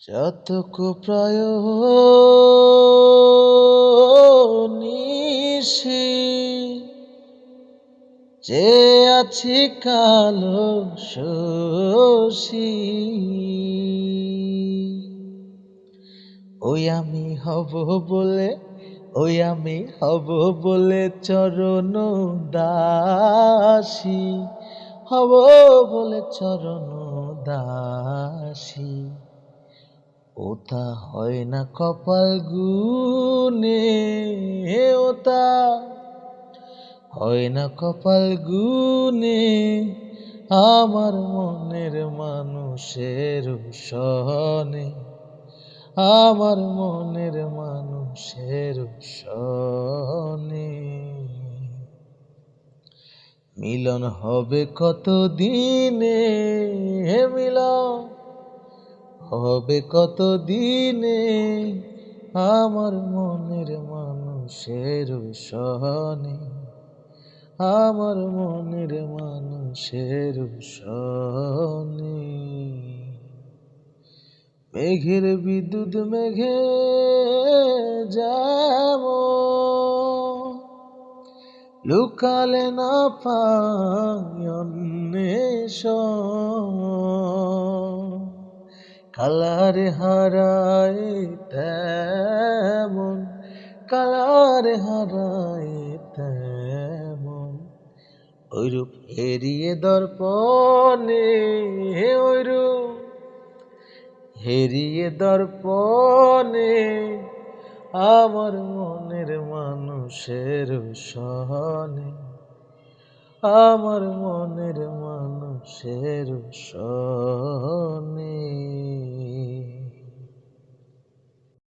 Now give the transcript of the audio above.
যতকু প্রয়াণিসি যে আছি কালো শশী ওই আমি হব বলে চরণ দাসী হব বলে চরণ দাসী ওটা হয় না কপাল গুনে ওটা হয় না কপাল গুনে আমার মনের মানুষের সনে আমার মনের মানুষের সনে মিলন হবে কত দিনে মিলন হবে কত দিনে আমার মনের মানুষের সনে আমার মনের মানুষের সনে মেঘের বিদ্যুৎ মেঘে যাব লুকালে না পাই অন্বেষণ কালারে হারায় তেমন কালারে হারায় তেমন ওইরূপ হেরিয়ে দর্পণে ওইরূপ হেরিয়ে দর্পণে আমার মনের মানুষের সনে আমার মনের মানুষের সনে